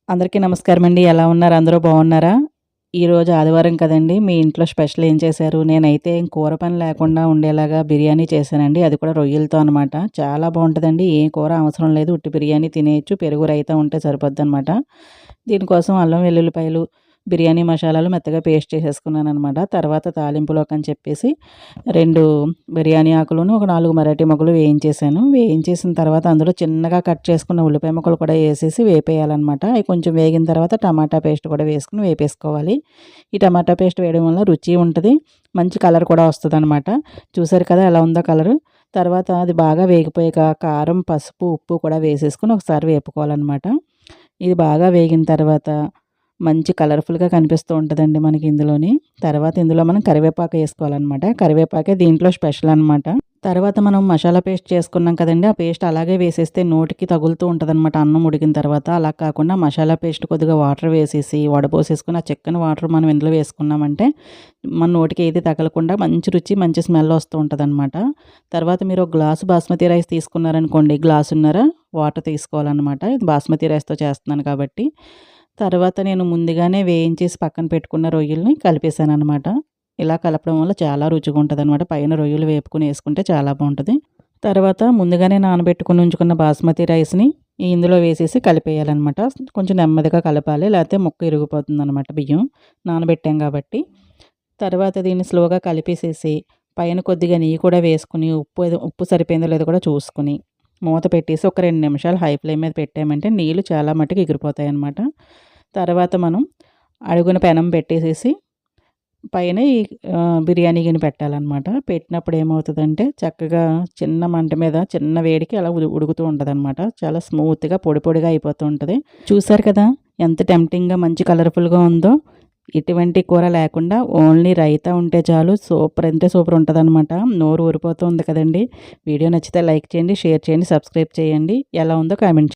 అందరికీ నమస్కారం అండి. ఎలా ఉన్నారు? అందరూ బాగున్నారా? ఈరోజు ఆదివారం కదండీ! మీ ఇంట్లో స్పెషల్ ఏం చేశారు? నేనైతే కూర పని లేకుండా ఉండేలాగా బిర్యానీ చేశానండి. అది కూడా రొయ్యలతో అనమాట. చాలా బాగుంటుందండి. ఏ కూర అవసరం లేదు. ఉట్టి బిర్యానీ తినేయొచ్చు. పెరుగు రైతా ఉంటే సరిపోద్దనమాట. దీనికోసం అల్లం వెల్లుల్లిపాయలు, బిర్యానీ మసాలాలు మెత్తగా పేస్ట్ చేసేసుకున్నాననమాట. తర్వాత తాలింపులోకని చెప్పేసి 2 బిర్యానీ ఆకులును, ఒక 4 మరాఠీ మొగ్గలు వేయించేసాను. వేయించేసిన తర్వాత అందులో చిన్నగా కట్ చేసుకున్న ఉల్లిపాయ ముక్కలు కూడా ఏసేసి వేపేయాలనమాట. అవి కొంచెం వేగిన తర్వాత టమాటా పేస్ట్ కూడా వేసుకొని వేపేసుకోవాలి. ఈ టమాటా పేస్ట్ వేయడం వల్ల రుచి ఉంటది. మంచి కలర్ కూడా వస్తదనమాట. చూసారు కదా ఎలా ఉందో కలరు. తర్వాత అది బాగా వేగిపోయాక కారం, పసుపు, ఉప్పు కూడా వేసేసుకొని ఒకసారి వేపుకోవాలనమాట. ఇది బాగా వేగిన తర్వాత మంచి కలర్‌ఫుల్‌గా కనిపిస్తూ ఉంటదండి మనకి ఇందులోని. తర్వాత ఇందులో మనం కరివేపాకు ఏసుకోవాలనమాట. కరివేపాకే దీంట్లో స్పెషల్ అనమాట. తర్వాత మనం మసాలా పేస్ట్ చేసుకున్నాం కదండీ! ఆ పేస్ట్ అలాగే వేసేస్తే నోటికి తగులుతూ ఉంటదనమాట అన్నం ఉడికిన తర్వాత. అలా కాకుండా మసాలా పేస్ట్ కొద్దిగా వాటర్ వేసేసి, వడపోసేసుకొని ఆ చిక్కని వాటర్ మనం ఇందులో వేసుకున్నామంటే మన నోటికి ఏది తగలకుండా మంచి రుచి, మంచి స్మెల్ వస్తూ ఉంటదనమాట. తర్వాత మీరు ఒక గ్లాసు బాస్మతి రైస్ తీసుకున్నారనుకోండి, గ్లాసున్నర వాటర్ తీసుకోవాలనమాట. ఇది బాస్మతి రైస్‌తో చేస్తున్నాను కాబట్టి. తర్వాత నేను ముందుగానే వేయించేసి పక్కన పెట్టుకున్న రొయ్యల్ని కలిపేసాననమాట. ఇలా కలపడం వల్ల చాలా రుచిగా ఉంటదనమాట. పైన రొయ్యలు వేపుకొని ఏసుకుంటే చాలా బావుంటది. తర్వాత ముందుగానే నానబెట్టుకొని ఉంచుకున్న బాస్మతి రైస్‌ని ఇందులో వేసేసి కలిపేయాలనమాట. కొంచెం నెమ్మదిగా కలపాలి. లేతే ముక్క ఇరిగిపోతుందనమాట బియ్యం. నానబెట్టాం కాబట్టి. తర్వాత దీన్ని స్లోగా కలిపేసేసి పైన కొద్దిగా నెయ్యి కూడా వేసుకొని ఉప్పు సరిపోయిందో లేదో కూడా చూసుకొని మూత పెట్టేసి ఒక 2 నిమిషాలు హై ఫ్లేమ్ మీద పెట్టామంటే నీళ్ళు చాలా మట్టుకు ఎగిరిపోతాయన్నమాట. తర్వాత మనం అడుగున పెనం పెట్టేసేసి పైన ఈ బిర్యానీ గిన్నె పెట్టాలన్నమాట. పెట్టినప్పుడు ఏమవుతదంటే చక్కగా చిన్న మంట మీద చిన్న వేడికి అలా ఉడుకుతూ ఉంటదనమాట. చాలా స్మూత్‌గా పొడి పొడిగా అయిపోతూ ఉంటది. చూసారు కదా! ఎంత టెంప్టింగ్‌గా మంచి కలర్‌ఫుల్‌గా ఉందో. ఎటువంటి కూర లేకుండా ఓన్లీ రైతా ఉంటే చాలు సూపర్ అంటే సూపర్ ఉంటదనమాట. నోరు ఊరిపోతుంది కదండీ! వీడియో నచ్చితే లైక్ చేయండి, షేర్ చేయండి, సబ్స్క్రైబ్ చేయండి. ఎలా ఉందో కామెంట్